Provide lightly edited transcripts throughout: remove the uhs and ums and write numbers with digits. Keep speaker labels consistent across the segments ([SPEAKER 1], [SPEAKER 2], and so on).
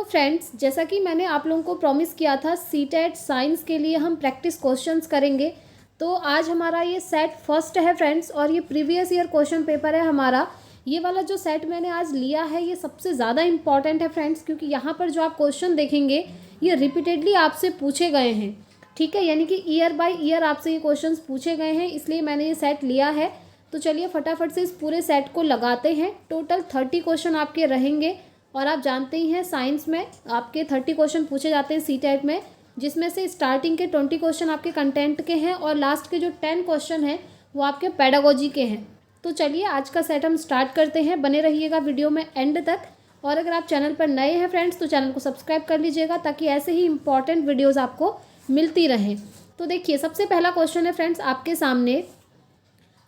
[SPEAKER 1] Friends, जैसा कि मैंने आप लोगों को प्रॉमिस किया था, सीटेट साइंस के लिए हम प्रैक्टिस क्वेश्चंस करेंगे। तो आज हमारा ये सेट फर्स्ट है फ्रेंड्स, और ये प्रीवियस ईयर क्वेश्चन पेपर है हमारा। ये वाला जो सेट मैंने आज लिया है ये सबसे ज़्यादा इंपॉर्टेंट है फ्रेंड्स, क्योंकि यहाँ पर जो आप क्वेश्चन देखेंगे ये रिपीटेडली आपसे पूछे गए हैं। ठीक है, यानी कि ईयर बाय ईयर आपसे ये क्वेश्चन पूछे गए हैं, इसलिए मैंने ये सेट लिया है। तो चलिए फटाफट से इस पूरे सेट को लगाते हैं। टोटल 30 क्वेश्चन आपके रहेंगे, और आप जानते ही हैं साइंस में आपके 30 क्वेश्चन पूछे जाते हैं सीटेट में, जिसमें से स्टार्टिंग के 20 क्वेश्चन आपके कंटेंट के हैं और लास्ट के जो 10 क्वेश्चन हैं वो आपके पेडागोजी के हैं। तो चलिए आज का सेट हम स्टार्ट करते हैं। बने रहिएगा वीडियो में एंड तक, और अगर आप चैनल पर नए हैं फ्रेंड्स तो चैनल को सब्सक्राइब कर लीजिएगा, ताकि ऐसे ही इंपॉर्टेंट वीडियोज़ आपको मिलती रहें। तो देखिए सबसे पहला क्वेश्चन है फ्रेंड्स आपके सामने,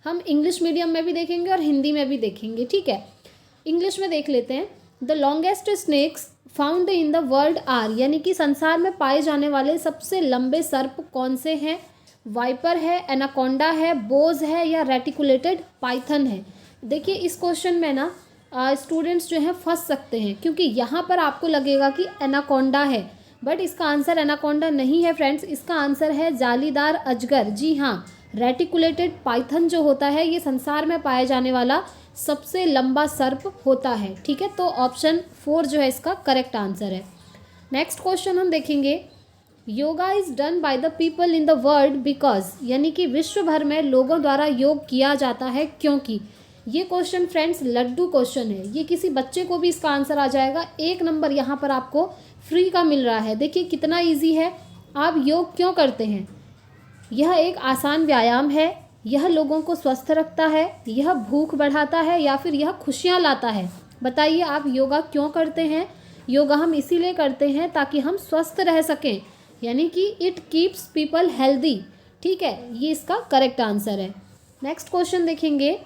[SPEAKER 1] हम इंग्लिश मीडियम में भी देखेंगे और हिंदी में भी देखेंगे। ठीक है, इंग्लिश में देख लेते हैं। The longest snakes found in the world are, यानी कि संसार में पाए जाने वाले सबसे लंबे सर्प कौन से हैं? वाइपर है, एनाकोंडा है, बोज है, या रेटिकुलेटेड पाइथन है। देखिए इस क्वेश्चन में ना स्टूडेंट्स जो हैं फंस सकते हैं, क्योंकि यहाँ पर आपको लगेगा कि एनाकोंडा है, बट इसका आंसर एनाकोंडा नहीं है फ्रेंड्स। इसका आंसर है जालीदार अजगर। जी हाँ, रेटिकुलेटेड पाइथन जो होता है ये संसार में पाया जाने वाला सबसे लंबा सर्प होता है। ठीक है, तो ऑप्शन 4 जो है इसका करेक्ट आंसर है। नेक्स्ट क्वेश्चन हम देखेंगे, yoga is done by the people in the world because, यानी कि विश्व भर में लोगों द्वारा योग किया जाता है क्योंकि। ये क्वेश्चन फ्रेंड्स लड्डू क्वेश्चन है, ये किसी बच्चे को भी इसका आंसर आ जाएगा। 1 नंबर यहाँ पर आपको फ्री का मिल रहा है। देखिए कितना ईजी है। आप योग क्यों करते हैं? यह एक आसान व्यायाम है, यह लोगों को स्वस्थ रखता है, यह भूख बढ़ाता है, या फिर यह खुशियाँ लाता है। बताइए आप योगा क्यों करते हैं? योगा हम इसीलिए करते हैं ताकि हम स्वस्थ रह सकें, यानी कि इट कीप्स पीपल हेल्दी। ठीक है, ये इसका करेक्ट आंसर है। नेक्स्ट क्वेश्चन देखेंगे,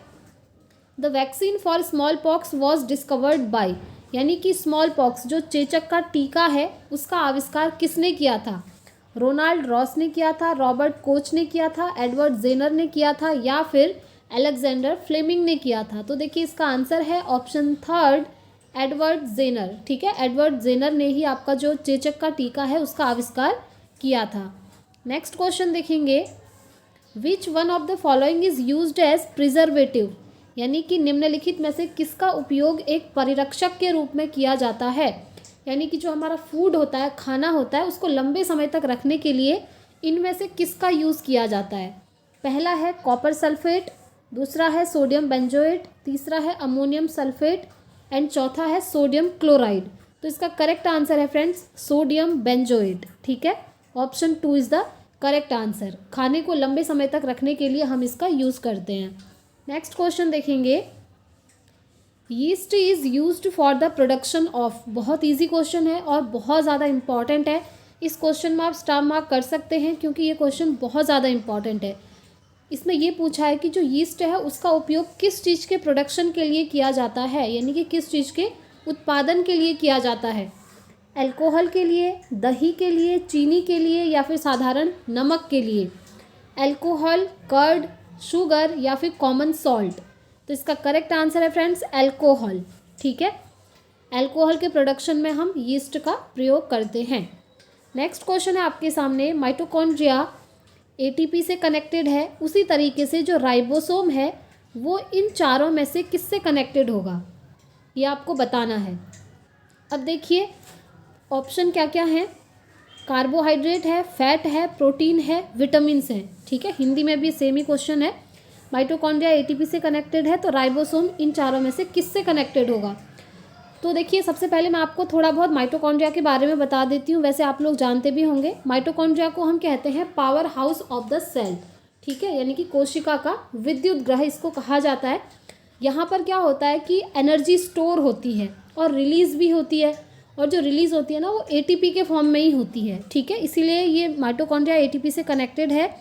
[SPEAKER 1] the vaccine for small pox was discovered by, यानी कि स्मॉल पॉक्स जो चेचक का टीका है उसका आविष्कार किसने किया था? रोनाल्ड रॉस ने किया था, रॉबर्ट कोच ने किया था, एडवर्ड जेनर ने किया था, या फिर अलेक्जेंडर फ्लेमिंग ने किया था। तो देखिए इसका आंसर है ऑप्शन 3 एडवर्ड जेनर। ठीक है, एडवर्ड जेनर ने ही आपका जो चेचक का टीका है उसका आविष्कार किया था। नेक्स्ट क्वेश्चन देखेंगे, which one of the following is used as preservative, यानी कि निम्नलिखित में से किसका उपयोग एक परिरक्षक के रूप में किया जाता है? यानी कि जो हमारा फूड होता है, खाना होता है, उसको लंबे समय तक रखने के लिए इनमें से किसका यूज़ किया जाता है? पहला है कॉपर सल्फेट, दूसरा है सोडियम बेंजोएट, तीसरा है अमोनियम सल्फेट, एंड चौथा है सोडियम क्लोराइड। तो इसका करेक्ट आंसर है फ्रेंड्स सोडियम बेंजोएट। ठीक है, option 2 is the correct answer. खाने को लंबे समय तक रखने के लिए हम इसका यूज़ करते हैं। नेक्स्ट क्वेश्चन देखेंगे, yeast is used for the production of, बहुत इजी क्वेश्चन है और बहुत ज़्यादा इंपॉर्टेंट है। इस क्वेश्चन में आप स्टार मार्क कर सकते हैं, क्योंकि ये क्वेश्चन बहुत ज़्यादा इंपॉर्टेंट है। इसमें ये पूछा है कि जो यीस्ट है उसका उपयोग किस चीज़ के प्रोडक्शन के लिए किया जाता है, यानी कि किस चीज़ के उत्पादन के लिए किया जाता है? अल्कोहल के लिए, दही के लिए, चीनी के लिए, या फिर साधारण नमक के लिए? अल्कोहल, कर्ड, शुगर, या फिर कॉमन सॉल्ट? तो इसका करेक्ट आंसर है फ्रेंड्स अल्कोहल। ठीक है, अल्कोहल के प्रोडक्शन में हम यीस्ट का प्रयोग करते हैं। नेक्स्ट क्वेश्चन है आपके सामने, माइटोकॉन्ड्रिया एटीपी से कनेक्टेड है, उसी तरीके से जो राइबोसोम है वो इन चारों में से किससे कनेक्टेड होगा, ये आपको बताना है। अब देखिए ऑप्शन क्या क्या हैं, कार्बोहाइड्रेट है, फैट है, प्रोटीन है, विटामिन्स हैं। ठीक है, हिंदी में भी सेम ही क्वेश्चन है। माइटोकॉन्ड्रिया एटीपी से कनेक्टेड है, तो राइबोसोम इन चारों में से किससे कनेक्टेड होगा? तो देखिए सबसे पहले मैं आपको थोड़ा बहुत माइटोकॉन्ड्रिया के बारे में बता देती हूँ, वैसे आप लोग जानते भी होंगे। माइटोकॉन्ड्रिया को हम कहते हैं powerhouse of the cell. ठीक है, यानी कि कोशिका का विद्युत ग्रह इसको कहा जाता है। यहाँ पर क्या होता है कि एनर्जी स्टोर होती है और रिलीज़ भी होती है, और जो रिलीज़ होती है ना वो एटीपी के फॉर्म में ही होती है। ठीक है, इसीलिए ये माइटोकॉन्ड्रिया एटीपी से कनेक्टेड है।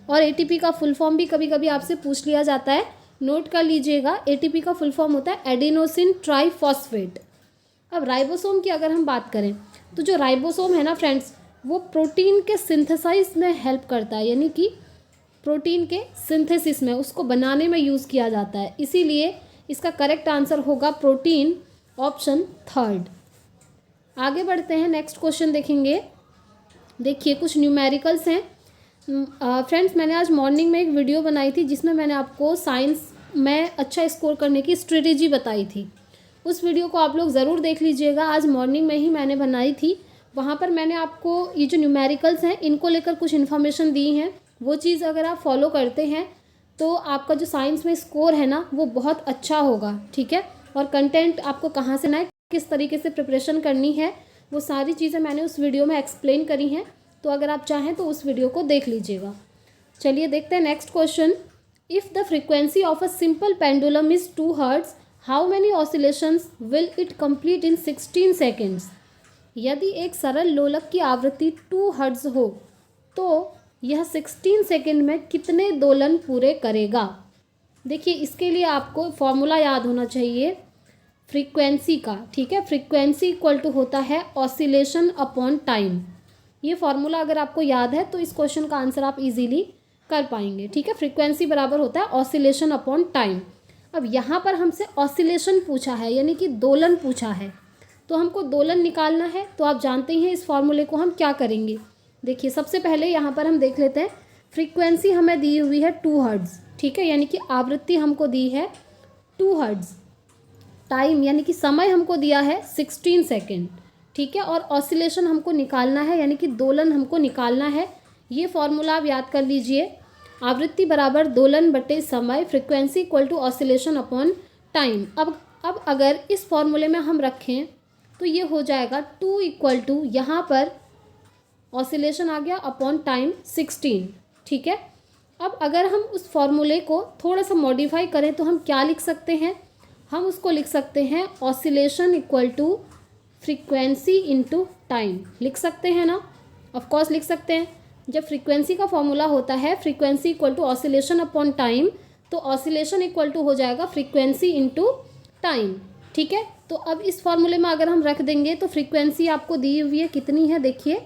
[SPEAKER 1] और एटीपी का फुल फॉर्म भी कभी कभी आपसे पूछ लिया जाता है, नोट कर लीजिएगा। एटीपी का फुल फॉर्म होता है एडिनोसिन ट्राइफॉस्फेट। अब राइबोसोम की अगर हम बात करें, तो जो राइबोसोम है ना फ्रेंड्स वो प्रोटीन के सिंथेसाइज में हेल्प करता है, यानी कि प्रोटीन के सिंथेसिस में, उसको बनाने में यूज़ किया जाता है। इसीलिए इसका करेक्ट आंसर होगा प्रोटीन, ऑप्शन 3। आगे बढ़ते हैं, नेक्स्ट क्वेश्चन देखेंगे। देखिए कुछ न्यूमेरिकल्स हैं। फ्रेंड्स मैंने आज मॉर्निंग में एक वीडियो बनाई थी जिसमें मैंने आपको साइंस में अच्छा स्कोर करने की स्ट्रेटेजी बताई थी। उस वीडियो को आप लोग ज़रूर देख लीजिएगा, आज मॉर्निंग में ही मैंने बनाई थी। वहाँ पर मैंने आपको ये जो न्यूमेरिकल्स हैं इनको लेकर कुछ इन्फॉर्मेशन दी हैं। वो चीज़ अगर आप फॉलो करते हैं तो आपका जो साइंस में स्कोर है ना वो बहुत अच्छा होगा, ठीक है। और कंटेंट आपको कहाँ से ना किस तरीके से प्रिपरेशन करनी है वो सारी चीज़ें मैंने उस वीडियो में एक्सप्लेन करी हैं। तो अगर आप चाहें तो उस वीडियो को देख लीजिएगा। चलिए देखते हैं next question. If the frequency of a simple pendulum is 2 hertz, how many oscillations will it complete in 16 seconds. यदि एक सरल लोलक की आवृत्ति 2 हर्ट्ज़ हो तो यह 16 सेकेंड में कितने दोलन पूरे करेगा। देखिए इसके लिए आपको फॉर्मूला याद होना चाहिए फ्रीक्वेंसी का, ठीक है। फ्रीक्वेंसी इक्वल टू होता है ऑसिलेशन अपॉन टाइम। ये फॉर्मूला अगर आपको याद है तो इस क्वेश्चन का आंसर आप इजीली कर पाएंगे, ठीक है। फ्रीक्वेंसी बराबर होता है ऑसिलेशन अपॉन टाइम। अब यहाँ पर हमसे ऑसिलेशन पूछा है यानी कि दोलन पूछा है, तो हमको दोलन निकालना है। तो आप जानते ही हैं इस फॉर्मूले को हम क्या करेंगे। देखिए सबसे पहले यहाँ पर हम देख लेते हैं, फ्रीक्वेंसी हमें दी हुई है 2 हर्ट्ज़, ठीक है, यानी कि आवृत्ति हमको दी है 2 हर्ट्ज़। टाइम यानी कि समय हमको दिया है 16 सेकेंड, ठीक है। और ऑसिलेशन हमको निकालना है यानी कि दोलन हमको निकालना है। ये फॉर्मूला आप याद कर लीजिए, आवृत्ति बराबर दोलन बटे समय, frequency equal to oscillation upon time. अब अगर इस फॉर्मूले में हम रखें तो ये हो जाएगा 2 इक्वल टू यहाँ पर ऑसिलेशन आ गया अपॉन टाइम 16, ठीक है। अब अगर हम उस फॉर्मूले को थोड़ा सा मॉडिफाई करें तो हम क्या लिख सकते हैं, हम उसको लिख सकते हैं oscillation equal to frequency into time. लिख सकते हैं ना, ऑफ कोर्स लिख सकते हैं। जब फ्रीक्वेंसी का फॉर्मूला होता है frequency equal to oscillation upon time, तो ऑसिलेशन इक्वल टू हो जाएगा फ्रीक्वेंसी इनटू टाइम, ठीक है। तो अब इस फॉर्मूले में अगर हम रख देंगे तो फ्रीक्वेंसी आपको दी हुई है कितनी है, देखिए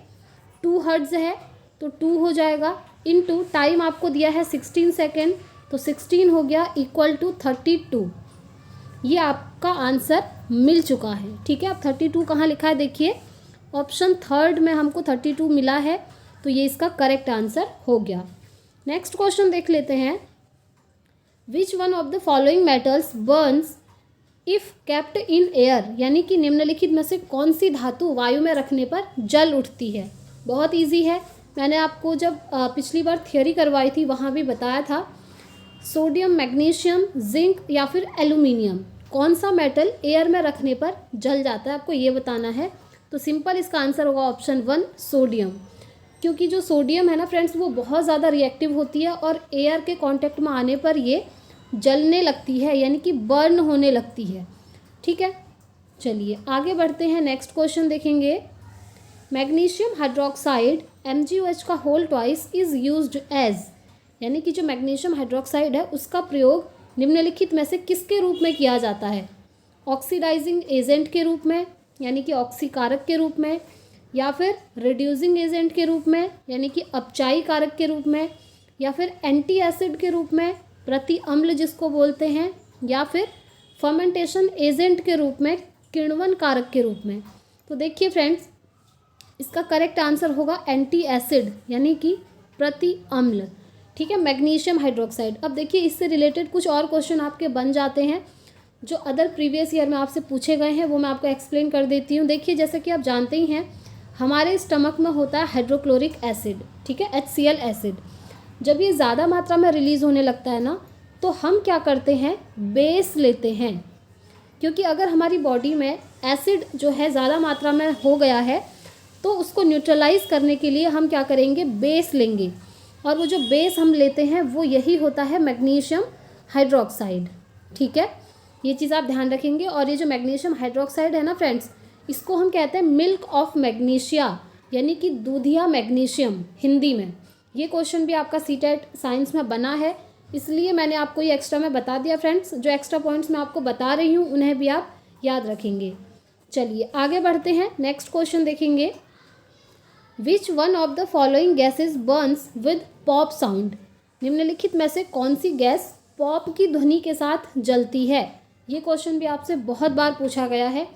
[SPEAKER 1] 2 हर्ट्ज़ है तो 2 हो जाएगा, इनटू टाइम आपको दिया है 16 सेकेंड, तो 16 हो गया इक्वल टू 32। ये आपका आंसर मिल चुका है, ठीक है। अब 32 कहाँ लिखा है, देखिए ऑप्शन थर्ड में हमको 32 मिला है, तो ये इसका करेक्ट आंसर हो गया। नेक्स्ट क्वेश्चन देख लेते हैं। विच one of the following metals Burns if kept in air, यानी कि निम्नलिखित में से कौन सी धातु वायु में रखने पर जल उठती है। बहुत इजी है, मैंने आपको जब पिछली बार थियोरी करवाई थी वहाँ भी बताया था। सोडियम, मैग्नीशियम, जिंक या फिर एल्यूमिनियम, कौन सा मेटल एयर में रखने पर जल जाता है, आपको ये बताना है। तो सिंपल इसका आंसर होगा ऑप्शन 1 सोडियम, क्योंकि जो सोडियम है ना फ्रेंड्स वो बहुत ज़्यादा रिएक्टिव होती है और एयर के कांटेक्ट में आने पर ये जलने लगती है यानी कि बर्न होने लगती है, ठीक है। चलिए आगे बढ़ते हैं, नेक्स्ट क्वेश्चन देखेंगे। मैग्नीशियम हाइड्रोक्साइड MgOH का whole twice is used as, यानी कि जो मैग्नीशियम हाइड्रोक्साइड है उसका प्रयोग निम्नलिखित में से किसके रूप में किया जाता है। ऑक्सीडाइजिंग एजेंट के रूप में यानी कि ऑक्सीकारक के रूप में, या फिर रिड्यूसिंग एजेंट के रूप में यानी कि अपचाई कारक के रूप में, या फिर एंटी एसिड के रूप में प्रति अम्ल जिसको बोलते हैं, या फिर फर्मेंटेशन एजेंट के रूप में किण्वन कारक के रूप में। तो देखिए फ्रेंड्स इसका करेक्ट आंसर होगा एंटी एसिड यानी कि प्रति अम्ल, ठीक है, मैग्नीशियम हाइड्रोक्साइड। अब देखिए इससे रिलेटेड कुछ और क्वेश्चन आपके बन जाते हैं जो अदर प्रीवियस ईयर में आपसे पूछे गए हैं, वो मैं आपको एक्सप्लेन कर देती हूँ। देखिए जैसे कि आप जानते ही हैं हमारे स्टमक में होता है हाइड्रोक्लोरिक एसिड, ठीक है, HCl एसिड। जब ये ज़्यादा मात्रा में रिलीज़ होने लगता है ना तो हम क्या करते हैं, बेस लेते हैं, क्योंकि अगर हमारी बॉडी में एसिड जो है ज़्यादा मात्रा में हो गया है तो उसको न्यूट्रलाइज करने के लिए हम क्या करेंगे, बेस लेंगे। और वो जो बेस हम लेते हैं वो यही होता है मैग्नीशियम हाइड्रोक्साइड, ठीक है, ये चीज़ आप ध्यान रखेंगे। और ये जो मैग्नीशियम हाइड्रोक्साइड है ना फ्रेंड्स, इसको हम कहते हैं मिल्क ऑफ मैग्नीशिया यानी कि दूधिया मैग्नीशियम हिंदी में। ये क्वेश्चन भी आपका सीटेट साइंस में बना है, इसलिए मैंने आपको ये एक्स्ट्रा में बता दिया फ्रेंड्स। जो एक्स्ट्रा पॉइंट्स मैं आपको बता रही हूँ उन्हें भी आप याद रखेंगे। चलिए आगे बढ़ते हैं, नेक्स्ट क्वेश्चन देखेंगे। Which one of the following gases Burns with pop sound, निम्नलिखित में से कौन सी गैस पॉप की ध्वनि के साथ जलती है। ये क्वेश्चन भी आपसे बहुत बार पूछा गया है।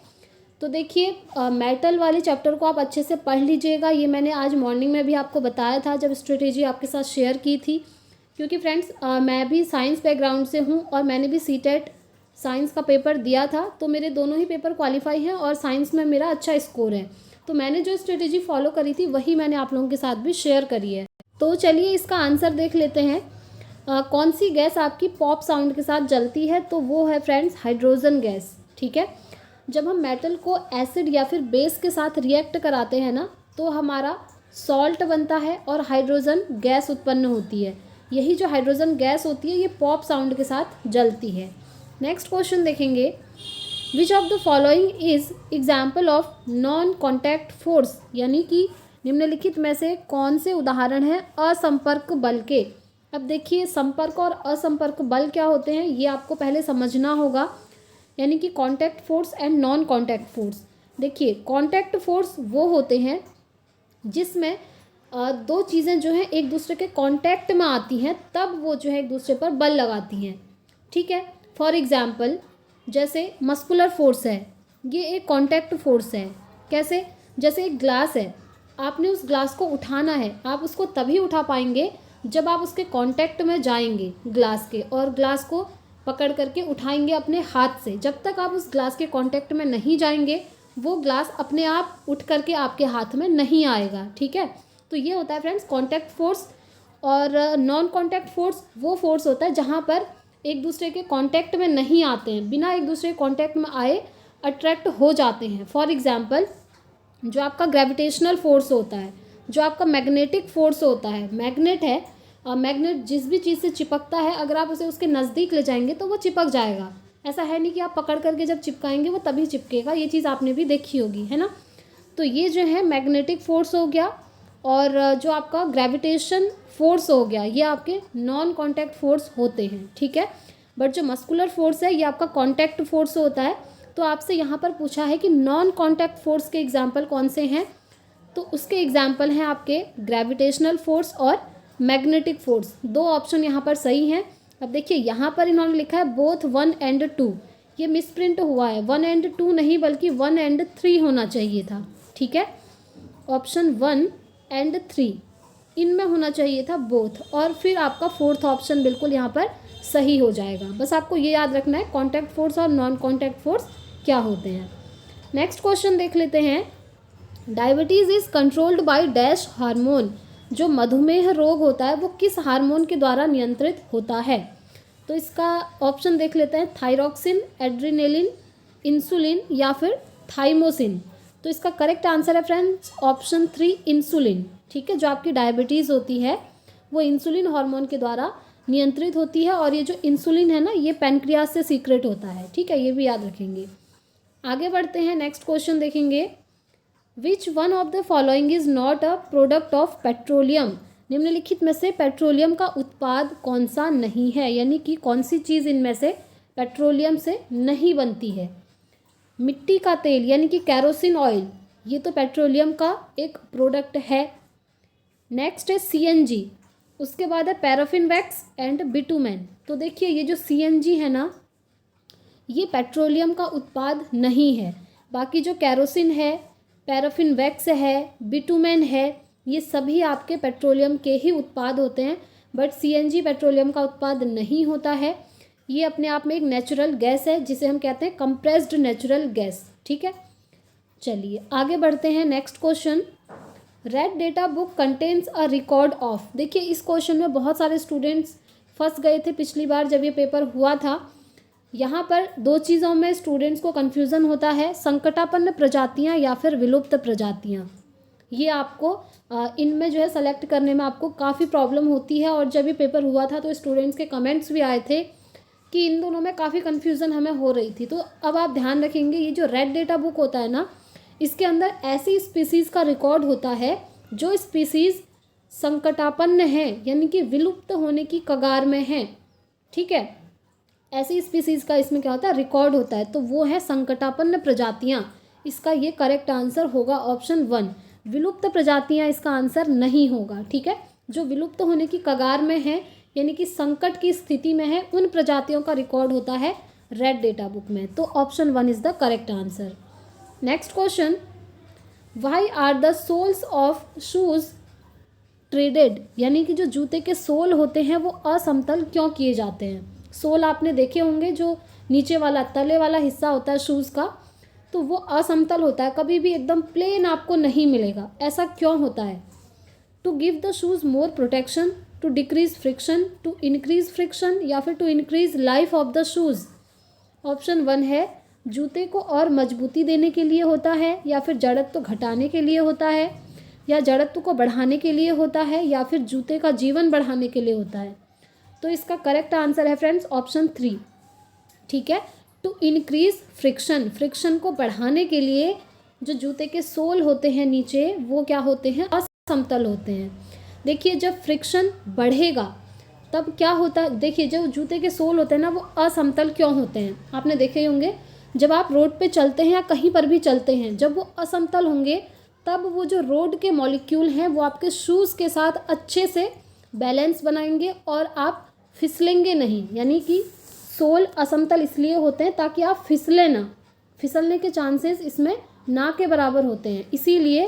[SPEAKER 1] तो देखिए मेटल वाले चैप्टर को आप अच्छे से पढ़ लीजिएगा। ये मैंने आज मॉर्निंग में भी आपको बताया था जब स्ट्रेटेजी आपके साथ शेयर की थी, क्योंकि फ्रेंड्स मैं भी साइंस बैकग्राउंड से हूँ और मैंने भी सीटेट साइंस का पेपर दिया था, तो मेरे दोनों ही पेपर क्वालिफाई हैं और साइंस में मेरा अच्छा स्कोर है। तो मैंने जो स्ट्रेटेजी फॉलो करी थी वही मैंने आप लोगों के साथ भी शेयर करी है। तो चलिए इसका आंसर देख लेते हैं। कौन सी गैस आपकी पॉप साउंड के साथ जलती है? तो वो है फ्रेंड्स हाइड्रोजन गैस। ठीक है, जब हम मेटल को एसिड या फिर बेस के साथ रिएक्ट कराते हैं ना, तो हमारा सॉल्ट बनता है और हाइड्रोजन गैस उत्पन्न होती है। यही जो हाइड्रोजन गैस होती है ये पॉप साउंड के साथ जलती है। नेक्स्ट क्वेश्चन देखेंगे, which of the following is example of non contact force, यानी कि निम्नलिखित में से कौन से उदाहरण हैं असंपर्क बल के। अब देखिए संपर्क और असंपर्क बल क्या होते हैं ये आपको पहले समझना होगा, यानी कि contact force and non contact force. देखिए कॉन्टैक्ट फोर्स वो होते हैं जिसमें दो चीज़ें जो हैं एक दूसरे के कांटेक्ट में आती हैं, तब वो जो है एक दूसरे पर बल लगाती हैं। ठीक है, फॉर एग्जांपल जैसे मस्कुलर फोर्स है, ये एक कांटेक्ट फोर्स है। कैसे? जैसे एक ग्लास है, आपने उस ग्लास को उठाना है, आप उसको तभी उठा पाएंगे जब आप उसके कांटेक्ट में जाएंगे ग्लास के, और ग्लास को पकड़ करके उठाएंगे अपने हाथ से। जब तक आप उस ग्लास के कांटेक्ट में नहीं जाएंगे वो ग्लास अपने आप उठ करके आपके हाथ में नहीं आएगा। ठीक है, तो ये होता है फ्रेंड्स कॉन्टैक्ट फोर्स। और नॉन कॉन्टैक्ट फोर्स वो फोर्स होता है जहाँ पर एक दूसरे के कांटेक्ट में नहीं आते हैं, बिना एक दूसरे के कांटेक्ट में आए अट्रैक्ट हो जाते हैं। फॉर एग्जांपल जो आपका ग्रेविटेशनल फोर्स होता है, जो आपका मैग्नेटिक फोर्स होता है, मैग्नेट है, मैग्नेट जिस भी चीज़ से चिपकता है अगर आप उसे उसके नज़दीक ले जाएंगे तो वो चिपक जाएगा। ऐसा है नहीं कि आप पकड़ करके जब चिपकाएंगे वो तभी चिपकेगा, ये चीज़ आपने भी देखी होगी, है ना। तो ये जो है मैग्नेटिक फोर्स हो गया, और जो आपका ग्रेविटेशन फोर्स हो गया ये आपके नॉन कॉन्टैक्ट फोर्स होते हैं। ठीक है, बट जो मस्कुलर फोर्स है ये आपका कॉन्टैक्ट फोर्स होता है। तो आपसे यहाँ पर पूछा है कि नॉन कॉन्टैक्ट फोर्स के एग्जाम्पल कौन से हैं, तो उसके एग्जाम्पल हैं आपके ग्रेविटेशनल फोर्स और मैग्नेटिक फोर्स। दो ऑप्शन यहाँ पर सही हैं। अब देखिए यहाँ पर इन्होंने लिखा है बोथ 1 and 2, ये मिसप्रिंट हुआ है, 1 and 2 नहीं बल्कि 1 and 3 होना चाहिए था। ठीक है, ऑप्शन 1 and 3 इनमें होना चाहिए था बोथ, और फिर आपका फोर्थ ऑप्शन बिल्कुल यहाँ पर सही हो जाएगा। बस आपको ये याद रखना है कॉन्टैक्ट फोर्स और नॉन कॉन्टैक्ट फोर्स क्या होते हैं। नेक्स्ट क्वेश्चन देख लेते हैं, diabetes is controlled by dash hormone, जो मधुमेह रोग होता है वो किस हार्मोन के द्वारा नियंत्रित होता है। तो इसका ऑप्शन देख लेते हैं, थायरॉक्सिन, एड्रेनालिन, इंसुलिन या फिर थाइमोसिन। तो इसका करेक्ट आंसर है फ्रेंड्स ऑप्शन 3 इंसुलिन। ठीक है, जो आपकी डायबिटीज़ होती है वो इंसुलिन हार्मोन के द्वारा नियंत्रित होती है, और ये जो इंसुलिन है ना ये पैनक्रियास से सीक्रेट होता है। ठीक है, ये भी याद रखेंगे। आगे बढ़ते हैं, नेक्स्ट क्वेश्चन देखेंगे, which one of the following is not a product of petroleum, निम्नलिखित में से पेट्रोलियम का उत्पाद कौन सा नहीं है, यानी कि कौन सी चीज़ इनमें से पेट्रोलियम से नहीं बनती है। मिट्टी का तेल यानी कि कैरोसिन ऑयल, ये तो पेट्रोलियम का एक प्रोडक्ट है। नेक्स्ट है सीएनजी, उसके बाद है पैराफिन वैक्स एंड बिटुमेन। तो देखिए ये जो सीएनजी है ना ये पेट्रोलियम का उत्पाद नहीं है, बाकी जो कैरोसिन है, पैराफिन वैक्स है, बिटुमेन है, ये सभी आपके पेट्रोलियम के ही उत्पाद होते हैं। बट सीएनजी पेट्रोलियम का उत्पाद नहीं होता है, ये अपने आप में एक नेचुरल गैस है जिसे हम कहते हैं कंप्रेस्ड नेचुरल गैस। ठीक है, चलिए आगे बढ़ते हैं। Next question, red data book contains a record of. देखिए इस क्वेश्चन में बहुत सारे स्टूडेंट्स फंस गए थे पिछली बार जब ये पेपर हुआ था। यहाँ पर दो चीज़ों में स्टूडेंट्स को कन्फ्यूज़न होता है, संकटापन्न प्रजातियाँ या फिर विलुप्त प्रजातियाँ। ये आपको इनमें जो है सेलेक्ट करने में आपको काफ़ी प्रॉब्लम होती है, और जब ये पेपर हुआ था तो स्टूडेंट्स के कमेंट्स भी आए थे कि इन दोनों में काफ़ी कन्फ्यूज़न हमें हो रही थी। तो अब आप ध्यान रखेंगे, ये जो रेड डेटा बुक होता है ना इसके अंदर ऐसी स्पीसीज़ का रिकॉर्ड होता है जो स्पीसीज़ संकटापन्न है, यानी कि विलुप्त होने की कगार में है। ठीक है, ऐसी स्पीसीज़ का इसमें क्या होता है रिकॉर्ड होता है, तो वो है संकटापन्न प्रजातियाँ। इसका ये करेक्ट आंसर होगा ऑप्शन 1। विलुप्त प्रजातियाँ इसका आंसर नहीं होगा। ठीक है, जो विलुप्त होने की कगार में है यानी कि संकट की स्थिति में है, उन प्रजातियों का रिकॉर्ड होता है रेड डेटा बुक में। तो option 1 is the correct answer. Next question, why are the soles of shoes treaded, यानी कि जो जूते के सोल होते हैं वो असमतल क्यों किए जाते हैं। सोल आपने देखे होंगे, जो नीचे वाला तले वाला हिस्सा होता है शूज़ का, तो वो असमतल होता है, कभी भी एकदम प्लेन आपको नहीं मिलेगा। ऐसा क्यों होता है? To give the shoes more protection, to decrease friction, to increase friction, या फिर to increase life of the shoes. Option 1 है जूते को और मजबूती देने के लिए होता है, या फिर जड़त्व घटाने के लिए होता है, या जड़त्व को बढ़ाने के लिए होता है, या फिर जूते का जीवन बढ़ाने के लिए होता है। तो इसका करेक्ट आंसर है फ्रेंड्स ऑप्शन 3। ठीक है, टू इंक्रीज फ्रिक्शन, फ्रिक्शन को बढ़ाने के लिए जो जूते के सोल होते हैं नीचे वो क्या होते हैं, असमतल होते हैं। देखिए जब फ्रिक्शन बढ़ेगा तब क्या होता है, देखिए जो जूते के सोल होते हैं ना वो असमतल क्यों होते हैं, आपने देखे होंगे जब आप रोड पे चलते हैं या कहीं पर भी चलते हैं, जब वो असमतल होंगे तब वो जो रोड के मॉलिक्यूल हैं वो आपके शूज़ के साथ अच्छे से बैलेंस बनाएंगे और आप फिसलेंगे नहीं। यानी कि सोल असमतल इसलिए होते हैं ताकि आप फिसले ना, फिसलने के चांसेस इसमें ना के बराबर होते हैं। इसीलिए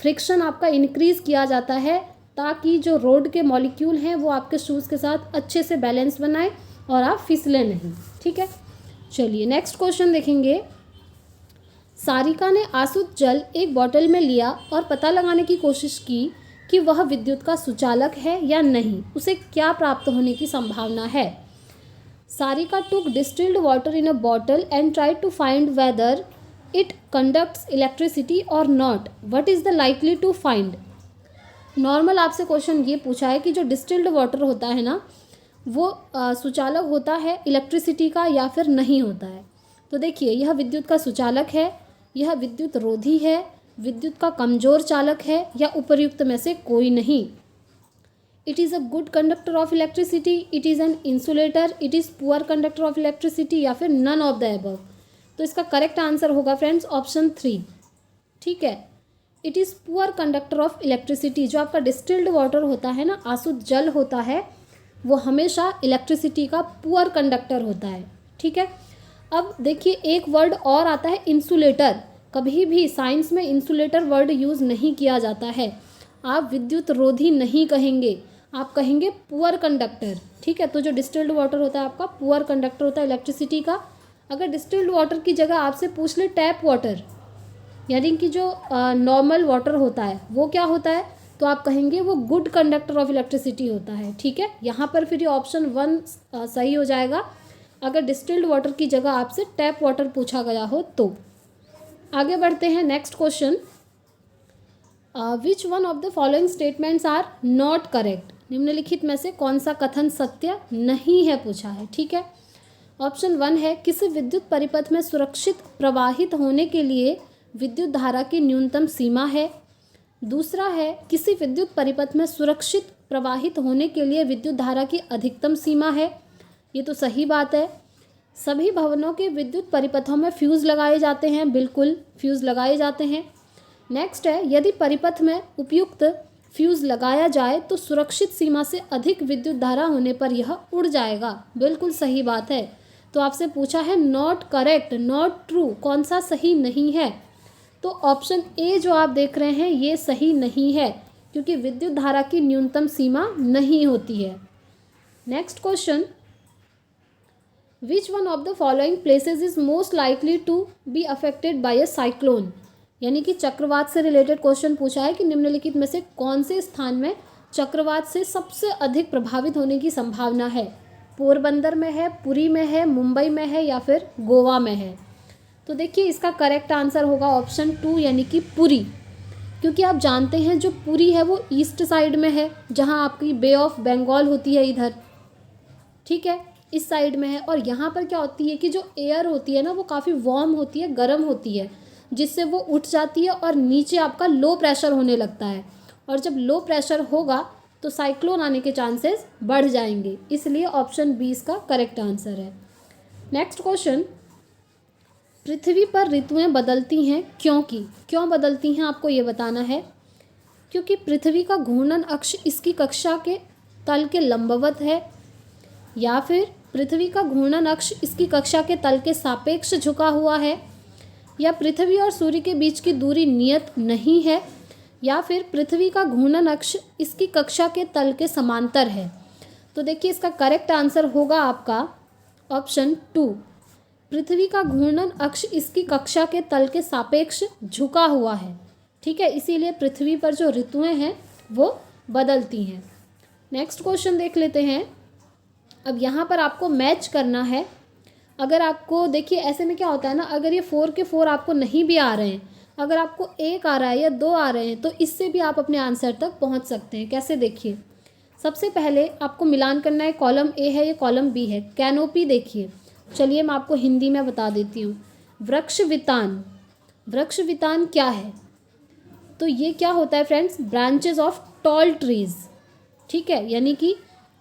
[SPEAKER 1] फ्रिक्शन आपका इंक्रीज़ किया जाता है ताकि जो रोड के मॉलिक्यूल हैं वो आपके शूज़ के साथ अच्छे से बैलेंस बनाए और आप फिसले नहीं। ठीक है, चलिए नेक्स्ट क्वेश्चन देखेंगे। सारिका ने आसुत जल एक बॉटल में लिया और पता लगाने की कोशिश की कि वह विद्युत का सुचालक है या नहीं, उसे क्या प्राप्त होने की संभावना है। Sarika took distilled water in a bottle and tried to find whether it conducts electricity or not, what is the likely to find. Normal आपसे क्वेश्चन ये पूछा है कि जो डिस्टिल्ड वाटर होता है ना वो सुचालक होता है इलेक्ट्रिसिटी का या फिर नहीं होता है। तो देखिए यह विद्युत का सुचालक है, यह विद्युत रोधी है, विद्युत का कमज़ोर चालक है, या उपर्युक्त में से कोई नहीं। It is a good conductor of electricity, it is an insulator, it is poor conductor of electricity, या फिर नन ऑफ द अबव। तो इसका करेक्ट आंसर होगा फ्रेंड्स ऑप्शन 3। ठीक है, it is poor conductor of electricity. जो आपका distilled water होता है ना, आसुत जल होता है, वो हमेशा इलेक्ट्रिसिटी का पुअर कंडक्टर होता है। ठीक है, अब देखिए एक वर्ड और आता है इंसुलेटर। कभी भी साइंस में इंसुलेटर वर्ड यूज़ नहीं किया जाता है। आप विद्युत रोधी नहीं कहेंगे, आप कहेंगे पुअर कंडक्टर। ठीक है, तो जो डिस्टिल्ड वाटर होता है आपका पुअर कंडक्टर होता है इलेक्ट्रिसिटी का। अगर डिस्टिल्ड वाटर की जगह आपसे पूछ ले टैप वाटर, यानी कि जो नॉर्मल वाटर होता है वो क्या होता है, तो आप कहेंगे वो गुड कंडक्टर ऑफ इलेक्ट्रिसिटी होता है। ठीक है, यहाँ पर फिर ये ऑप्शन 1 सही हो जाएगा अगर डिस्टिल्ड वाटर की जगह आपसे टैप वाटर पूछा गया हो तो। आगे बढ़ते हैं next question. Which one of the following statements are not correct. निम्नलिखित में से कौन सा कथन सत्य नहीं है पूछा है। ठीक है, ऑप्शन 1 है किसी विद्युत परिपथ में सुरक्षित प्रवाहित होने के लिए विद्युत धारा की न्यूनतम सीमा है। दूसरा है किसी विद्युत परिपथ में सुरक्षित प्रवाहित होने के लिए विद्युत धारा की अधिकतम सीमा है। ये तो सही बात है। सभी भवनों के विद्युत परिपथों में फ्यूज़ लगाए जाते हैं, बिल्कुल फ्यूज़ लगाए जाते हैं। नेक्स्ट है यदि परिपथ में उपयुक्त फ्यूज़ लगाया जाए तो सुरक्षित सीमा से अधिक विद्युत धारा होने पर यह उड़ जाएगा, बिल्कुल सही बात है। तो आपसे पूछा है नॉट करेक्ट, नॉट ट्रू, कौन सा सही नहीं है, तो ऑप्शन ए जो आप देख रहे हैं ये सही नहीं है क्योंकि विद्युत धारा की न्यूनतम सीमा नहीं होती है। Next question, which one of the following places is most likely to be affected by a cyclone. यानी कि चक्रवात से रिलेटेड क्वेश्चन पूछा है कि निम्नलिखित में से कौन से स्थान में चक्रवात से सबसे अधिक प्रभावित होने की संभावना है। पोरबंदर में है, पुरी में है, मुंबई में है, या फिर गोवा में है। तो देखिए इसका करेक्ट आंसर होगा ऑप्शन 2 यानी कि पुरी, क्योंकि आप जानते हैं जो पुरी है वो ईस्ट साइड में है जहां आपकी बे ऑफ बंगाल होती है इधर। ठीक है, इस साइड में है। और यहाँ पर क्या होती है कि जो एयर होती है ना वो काफ़ी वार्म होती है, गर्म होती है, जिससे वो उठ जाती है और नीचे आपका लो प्रेशर होने लगता है। और जब लो प्रेशर होगा तो साइक्लोन आने के चांसेस बढ़ जाएंगे, इसलिए ऑप्शन बी इसका करेक्ट आंसर है। नेक्स्ट क्वेश्चन, पृथ्वी पर ऋतुएं बदलती हैं क्यों बदलती हैं आपको ये बताना है। क्योंकि पृथ्वी का घूर्णन अक्ष इसकी कक्षा के तल के लंबवत है, या फिर पृथ्वी का घूर्णन अक्ष इसकी कक्षा के तल के सापेक्ष झुका हुआ है, या पृथ्वी और सूर्य के बीच की दूरी नियत नहीं है, या फिर पृथ्वी का घूर्णन अक्ष इसकी कक्षा के तल के समांतर है। तो देखिए इसका करेक्ट आंसर होगा आपका ऑप्शन 2, पृथ्वी का घूर्णन अक्ष इसकी कक्षा के तल के सापेक्ष झुका हुआ है। ठीक है, इसीलिए पृथ्वी पर जो ऋतुएं हैं वो बदलती हैं। नेक्स्ट क्वेश्चन देख लेते हैं। अब यहाँ पर आपको मैच करना है। अगर आपको देखिए ऐसे में क्या होता है ना, अगर ये 4 के 4 आपको नहीं भी आ रहे हैं, अगर आपको 1 आ रहा है या 2 आ रहे हैं, तो इससे भी आप अपने आंसर तक पहुँच सकते हैं। कैसे, देखिए सबसे पहले आपको मिलान करना है। कॉलम ए है, ये कॉलम बी है। कैनोपी देखिए, चलिए मैं आपको हिंदी में बता देती हूँ। वृक्ष वितान, वृक्ष वितान क्या है? तो ये क्या होता है friends, branches of tall trees. ठीक है, यानी कि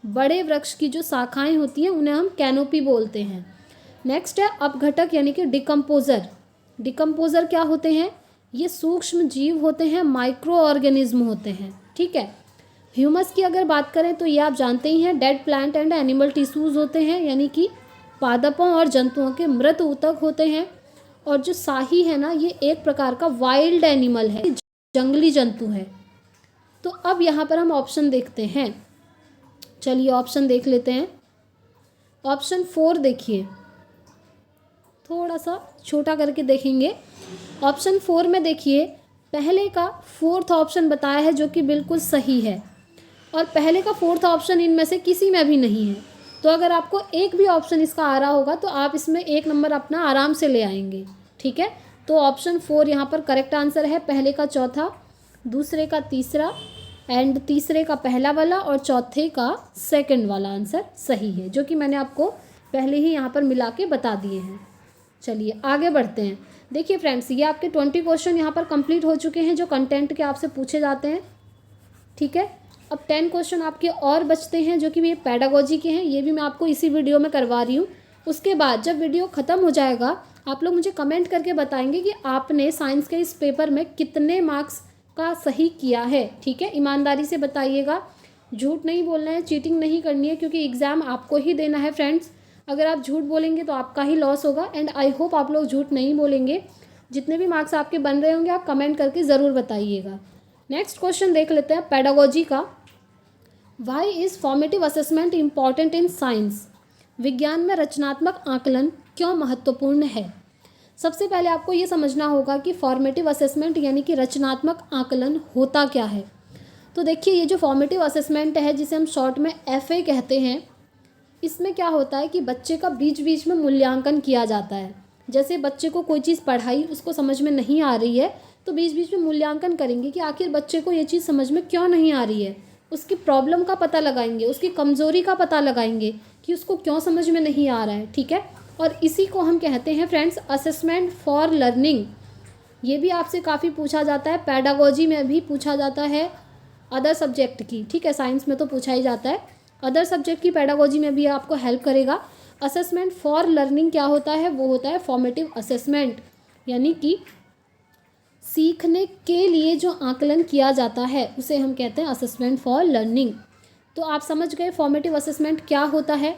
[SPEAKER 1] बड़े वृक्ष की जो शाखाएं होती हैं उन्हें हम कैनोपी बोलते हैं। नेक्स्ट है अपघटक यानी कि डिकम्पोजर। डिकम्पोजर क्या होते हैं? ये सूक्ष्म जीव होते हैं, माइक्रो ऑर्गेनिज्म होते हैं। ठीक है, ह्यूमस की अगर बात करें तो ये आप जानते ही हैं, dead plant and animal tissues होते हैं, यानी कि पादपों और जंतुओं के मृत ऊतक होते हैं। और जो शाही है ना, ये एक प्रकार का वाइल्ड एनिमल है, जंगली जंतु है। तो अब यहाँ पर हम ऑप्शन देखते हैं। चलिए ऑप्शन देख लेते हैं। ऑप्शन 4 देखिए, थोड़ा सा छोटा करके देखेंगे। ऑप्शन 4 में देखिए पहले का 4th ऑप्शन बताया है जो कि बिल्कुल सही है, और पहले का 4th ऑप्शन इनमें से किसी में भी नहीं है। तो अगर आपको एक भी ऑप्शन इसका आ रहा होगा तो आप इसमें 1 नंबर अपना आराम से ले आएंगे। ठीक है, तो ऑप्शन 4 यहाँ पर करेक्ट आंसर है। पहले का चौथा, दूसरे का तीसरा एंड तीसरे का पहला वाला और चौथे का सेकंड वाला आंसर सही है, जो कि मैंने आपको पहले ही यहाँ पर मिला के बता दिए हैं। चलिए आगे बढ़ते हैं। देखिए फ्रेंड्स, ये आपके 20 क्वेश्चन यहाँ पर कंप्लीट हो चुके हैं जो कंटेंट के आपसे पूछे जाते हैं। ठीक है, अब 10 क्वेश्चन आपके और बचते हैं जो कि ये पेडागोजी के हैं। ये भी मैं आपको इसी वीडियो में करवा रही हूँ। उसके बाद जब वीडियो ख़त्म हो जाएगा, आप लोग मुझे कमेंट करके बताएंगे कि आपने साइंस के इस पेपर में कितने मार्क्स का सही किया है। ठीक है, ईमानदारी से बताइएगा, झूठ नहीं बोलना है, चीटिंग नहीं करनी है, क्योंकि एग्ज़ाम आपको ही देना है फ्रेंड्स। अगर आप झूठ बोलेंगे तो आपका ही लॉस होगा। एंड आई होप आप लोग झूठ नहीं बोलेंगे। जितने भी मार्क्स आपके बन रहे होंगे आप कमेंट करके ज़रूर बताइएगा। नेक्स्ट क्वेश्चन देख लेते हैं पेडागोजी का। Why is formative assessment important in science? विज्ञान में रचनात्मक आकलन क्यों महत्वपूर्ण है? सबसे पहले आपको ये समझना होगा कि फॉर्मेटिव असेसमेंट यानी कि रचनात्मक आकलन होता क्या है। तो देखिए, ये जो फॉर्मेटिव असेसमेंट है, जिसे हम शॉर्ट में FA कहते हैं, इसमें क्या होता है कि बच्चे का बीच बीच में मूल्यांकन किया जाता है। जैसे बच्चे को कोई चीज़ पढ़ाई, उसको समझ में नहीं आ रही है, तो बीच बीच में मूल्यांकन करेंगे कि आखिर बच्चे को ये चीज़ समझ में क्यों नहीं आ रही है। उसकी प्रॉब्लम का पता लगाएंगे, उसकी कमज़ोरी का पता लगाएंगे कि उसको क्यों समझ में नहीं आ रहा है। ठीक है, और इसी को हम कहते हैं फ्रेंड्स असेसमेंट फॉर लर्निंग। ये भी आपसे काफ़ी पूछा जाता है, पेडागोजी में भी पूछा जाता है, अदर सब्जेक्ट की। ठीक है, साइंस में तो पूछा ही जाता है, अदर सब्जेक्ट की पेडागोजी में भी आपको हेल्प करेगा। असेसमेंट फॉर लर्निंग क्या होता है? वो होता है फॉर्मेटिव असेसमेंट, यानी कि सीखने के लिए जो आकलन किया जाता है उसे हम कहते हैं असेसमेंट फॉर लर्निंग। तो आप समझ गए फॉर्मेटिव असेसमेंट क्या होता है।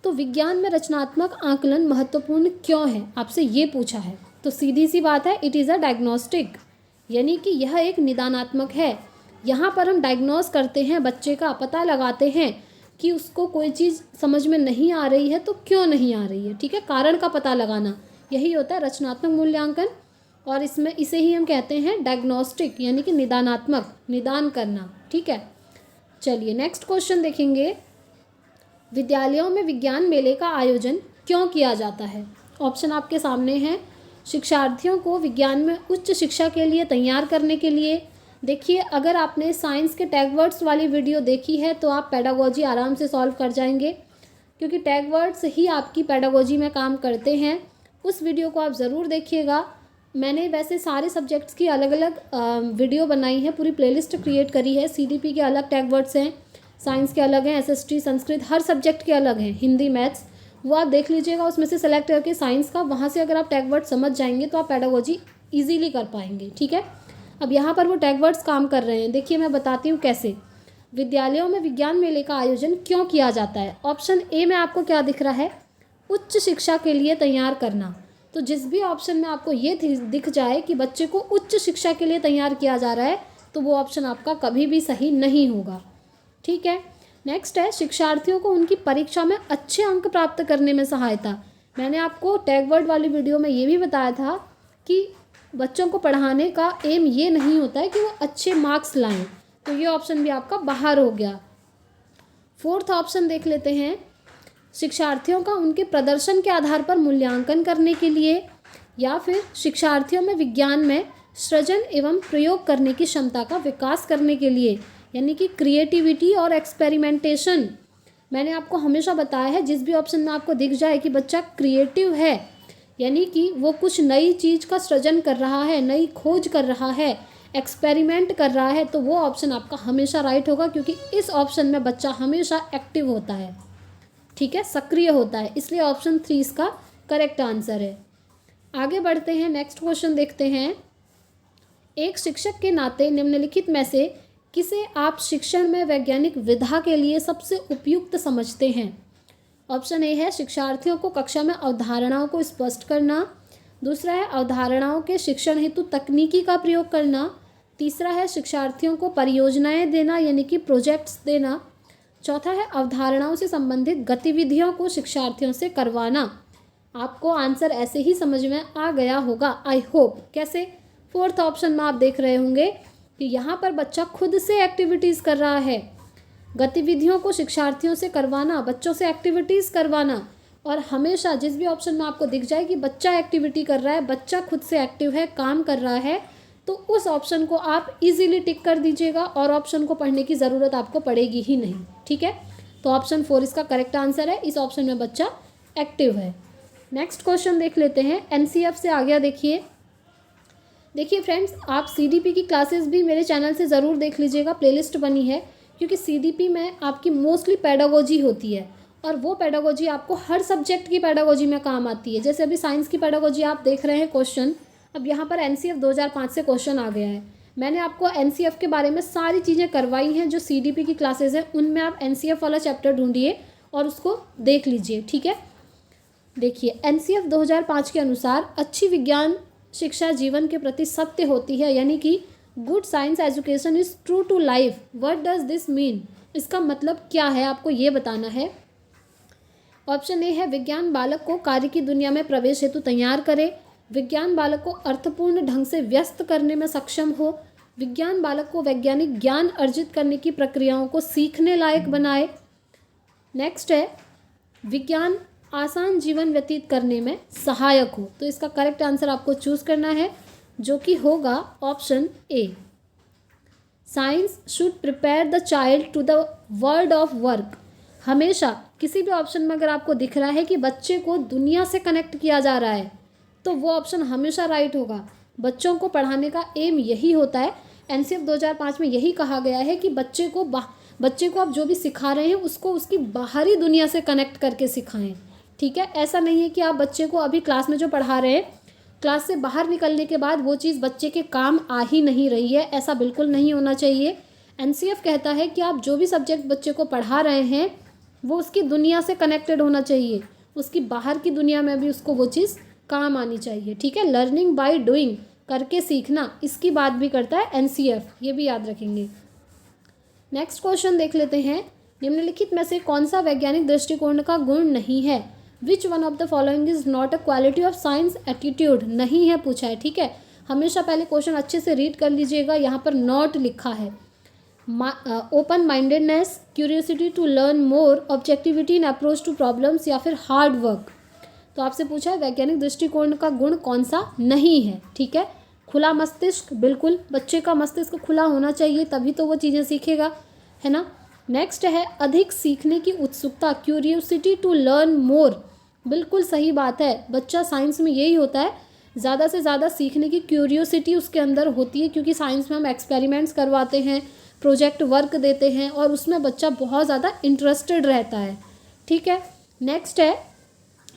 [SPEAKER 1] तो विज्ञान में रचनात्मक आकलन महत्वपूर्ण क्यों है, आपसे ये पूछा है। तो सीधी सी बात है, इट इज़ अ डायग्नोस्टिक, यानी कि यह एक निदानात्मक है। यहाँ पर हम डायग्नोस करते हैं, बच्चे का पता लगाते हैं कि उसको कोई चीज़ समझ में नहीं आ रही है तो क्यों नहीं आ रही है। ठीक है, कारण का पता लगाना, यही होता है रचनात्मक मूल्यांकन। और इसमें इसे ही हम कहते हैं डायग्नोस्टिक, यानी कि निदानात्मक, निदान करना। ठीक है, चलिए नेक्स्ट क्वेश्चन देखेंगे। विद्यालयों में विज्ञान मेले का आयोजन क्यों किया जाता है? ऑप्शन आपके सामने हैं। शिक्षार्थियों को विज्ञान में उच्च शिक्षा के लिए तैयार करने के लिए। देखिए, अगर आपने साइंस के टैग वर्ड्स वाली वीडियो देखी है तो आप पेडागोजी आराम से सॉल्व कर जाएंगे, क्योंकि टैग वर्ड्स ही आपकी पेडागोजी में काम करते हैं। उस वीडियो को आप ज़रूर देखिएगा। मैंने वैसे सारे सब्जेक्ट्स की अलग अलग वीडियो बनाई है, पूरी प्लेलिस्ट क्रिएट करी है। CDP के अलग टैग वर्ड्स हैं, साइंस के अलग हैं, SST, संस्कृत, हर सब्जेक्ट के अलग हैं, हिंदी, मैथ्स, वो आप देख लीजिएगा। उसमें से सेलेक्ट करके साइंस का, वहाँ से अगर आप टैग वर्ड समझ जाएंगे तो आप पेडागोजी ईजीली कर पाएंगे। ठीक है, अब यहाँ पर वो टैग वर्ड्स काम कर रहे हैं। देखिए मैं बताती हूँ कैसे। विद्यालयों में विज्ञान मेले का आयोजन क्यों किया जाता है? ऑप्शन A में आपको क्या दिख रहा है? उच्च शिक्षा के लिए तैयार करना। तो तो जिस भी ऑप्शन में आपको ये दिख जाए कि बच्चे को उच्च शिक्षा के लिए तैयार किया जा रहा है, तो वो ऑप्शन आपका कभी भी सही नहीं होगा। ठीक है, नेक्स्ट है शिक्षार्थियों को उनकी परीक्षा में अच्छे अंक प्राप्त करने में सहायता। मैंने आपको टैग वर्ड वाली वीडियो में ये भी बताया था कि बच्चों को पढ़ाने का एम ये नहीं होता है कि वो अच्छे मार्क्स लाएं, तो ये ऑप्शन भी आपका बाहर हो गया। फोर्थ ऑप्शन देख लेते हैं, शिक्षार्थियों का उनके प्रदर्शन के आधार पर मूल्यांकन करने के लिए, या फिर शिक्षार्थियों में विज्ञान में सृजन एवं प्रयोग करने की क्षमता का विकास करने के लिए, यानी कि क्रिएटिविटी और एक्सपेरिमेंटेशन। मैंने आपको हमेशा बताया है जिस भी ऑप्शन में आपको दिख जाए कि बच्चा क्रिएटिव है, यानी कि वो कुछ नई चीज़ का सृजन कर रहा है, नई खोज कर रहा है, एक्सपेरिमेंट कर रहा है, तो वो ऑप्शन आपका हमेशा राइट होगा, क्योंकि इस ऑप्शन में बच्चा हमेशा एक्टिव होता है। ठीक है, सक्रिय होता है, इसलिए ऑप्शन 3 इसका करेक्ट आंसर है। आगे बढ़ते हैं, नेक्स्ट क्वेश्चन देखते हैं। एक शिक्षक के नाते निम्नलिखित में से किसे आप शिक्षण में वैज्ञानिक विधा के लिए सबसे उपयुक्त समझते हैं? ऑप्शन ए है शिक्षार्थियों को कक्षा में अवधारणाओं को स्पष्ट करना। दूसरा है अवधारणाओं के शिक्षण हेतु तकनीकी का प्रयोग करना। तीसरा है शिक्षार्थियों को परियोजनाएं देना, यानी कि प्रोजेक्ट्स देना। चौथा है अवधारणाओं से संबंधित गतिविधियों को शिक्षार्थियों से करवाना। आपको आंसर ऐसे ही समझ में आ गया होगा, आई होप। कैसे? फोर्थ ऑप्शन में आप देख रहे होंगे कि यहाँ पर बच्चा खुद से एक्टिविटीज़ कर रहा है, गतिविधियों को शिक्षार्थियों से करवाना, बच्चों से एक्टिविटीज़ करवाना। और हमेशा जिस भी ऑप्शन में आपको दिख जाए कि बच्चा एक्टिविटी कर रहा है, बच्चा खुद से एक्टिव है, काम कर रहा है, तो उस ऑप्शन को आप इजीली टिक कर दीजिएगा और ऑप्शन को पढ़ने की ज़रूरत आपको पड़ेगी ही नहीं। ठीक है, तो ऑप्शन 4 इसका करेक्ट आंसर है। इस ऑप्शन में बच्चा एक्टिव है। नेक्स्ट क्वेश्चन देख लेते हैं, एनसीएफ से आ गया। देखिए फ्रेंड्स, आप सीडीपी की क्लासेस भी मेरे चैनल से ज़रूर देख लीजिएगा, प्लेलिस्ट बनी है, क्योंकि सीडीपी में आपकी मोस्टली पेडागोजी होती है और वो पेडागोजी आपको हर सब्जेक्ट की पेडागोजी में काम आती है। जैसे अभी साइंस की पेडागोजी आप देख रहे हैं क्वेश्चन, अब यहाँ पर एनसीएफ 2005 से क्वेश्चन आ गया है। मैंने आपको एनसीएफ के बारे में सारी चीज़ें करवाई हैं, जो सीडीपी की क्लासेस हैं उनमें आप एनसीएफ वाला चैप्टर ढूंढिए और उसको देख लीजिए। ठीक है, देखिए एनसीएफ 2005 के अनुसार अच्छी विज्ञान शिक्षा जीवन के प्रति सत्य होती है, यानी कि good science education is true to life. What does this mean? इसका मतलब क्या है आपको ये बताना है। ऑप्शन ए है विज्ञान बालक को कार्य की दुनिया में प्रवेश हेतु तैयार करे, विज्ञान बालक को अर्थपूर्ण ढंग से व्यस्त करने में सक्षम हो, विज्ञान बालक को वैज्ञानिक ज्ञान अर्जित करने की प्रक्रियाओं को सीखने लायक बनाए। नेक्स्ट है विज्ञान आसान जीवन व्यतीत करने में सहायक हो। तो इसका करेक्ट आंसर आपको चूज करना है, जो कि होगा option A. Science should prepare the child to the world of work. हमेशा किसी भी ऑप्शन में अगर आपको दिख रहा है कि बच्चे को दुनिया से कनेक्ट किया जा रहा है, तो वो ऑप्शन हमेशा राइट होगा। बच्चों को पढ़ाने का एम यही होता है। एनसीएफ 2005 में यही कहा गया है कि बच्चे को आप जो भी सिखा रहे हैं उसको उसकी बाहरी दुनिया से कनेक्ट करके सिखाएं। ठीक है, ऐसा नहीं है कि आप बच्चे को अभी क्लास में जो पढ़ा रहे हैं, क्लास से बाहर निकलने के बाद वो चीज़ बच्चे के काम आ ही नहीं रही है, ऐसा बिल्कुल नहीं होना चाहिए। एनसीएफ कहता है कि आप जो भी सब्जेक्ट बच्चे को पढ़ा रहे हैं वो उसकी दुनिया से कनेक्टेड होना चाहिए, उसकी बाहर की दुनिया में भी उसको वो चीज़ काम आनी चाहिए। ठीक है, लर्निंग बाय डूइंग, करके सीखना, इसकी बात भी करता है एनसीएफ, ये भी याद रखेंगे। नेक्स्ट क्वेश्चन देख लेते हैं, निम्नलिखित में से कौन सा वैज्ञानिक दृष्टिकोण का गुण नहीं है? Which one of the following is not a quality of science attitude? नहीं है पूछा है। ठीक है, हमेशा पहले क्वेश्चन अच्छे से रीड कर लीजिएगा। यहाँ पर नॉट लिखा है। Open mindedness, curiosity to learn more, objectivity in approach to problems, या फिर हार्ड वर्क। तो आपसे पूछा है वैज्ञानिक दृष्टिकोण का गुण कौन सा नहीं है। ठीक है, खुला मस्तिष्क, बिल्कुल बच्चे का मस्तिष्क खुला होना चाहिए, तभी तो वो चीज़ें सीखेगा, है ना। नेक्स्ट है अधिक सीखने की उत्सुकता, क्यूरियोसिटी टू लर्न मोर, बिल्कुल सही बात है। बच्चा साइंस में यही होता है, ज़्यादा से ज़्यादा सीखने की क्यूरियोसिटी उसके अंदर होती है, क्योंकि साइंस में हम एक्सपेरिमेंट्स करवाते हैं, प्रोजेक्ट वर्क देते हैं और उसमें बच्चा बहुत ज़्यादा इंटरेस्टेड रहता है। ठीक है, नेक्स्ट है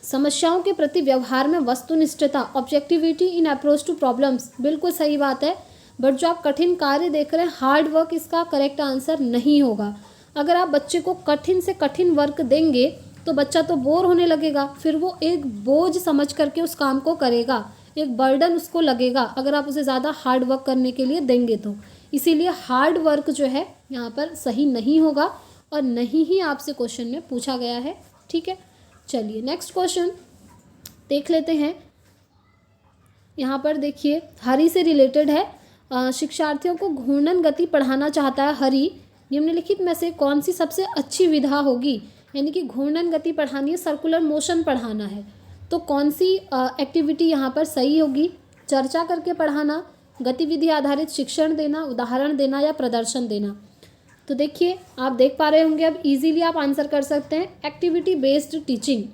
[SPEAKER 1] समस्याओं के प्रति व्यवहार में वस्तुनिष्ठता, objectivity in approach to problems, बिल्कुल सही बात है। बट जो आप कठिन कार्य देख रहे हैं, हार्ड वर्क, इसका करेक्ट आंसर नहीं होगा। अगर आप बच्चे को कठिन से कठिन वर्क देंगे तो बच्चा तो बोर होने लगेगा, फिर वो एक बोझ समझ करके उस काम को करेगा, एक बर्डन उसको लगेगा अगर आप उसे ज़्यादा हार्ड वर्क करने के लिए देंगे तो। इसीलिए हार्ड वर्क जो है यहाँ पर सही नहीं होगा और नहीं ही आपसे क्वेश्चन में पूछा गया है। ठीक है, चलिए नेक्स्ट क्वेश्चन देख लेते हैं। यहाँ पर देखिए हरि से रिलेटेड है। शिक्षार्थियों को घूर्णन गति पढ़ाना चाहता है हरि, निम्नलिखित में से कौन सी सबसे अच्छी विधा होगी। यानी कि घूर्णन गति पढ़ानी है, सर्कुलर मोशन पढ़ाना है, तो कौन सी एक्टिविटी यहाँ पर सही होगी। चर्चा करके पढ़ाना, गतिविधि आधारित शिक्षण देना, उदाहरण देना या प्रदर्शन देना। तो देखिए आप देख पा रहे होंगे, अब इजीली आप आंसर कर सकते हैं। एक्टिविटी बेस्ड टीचिंग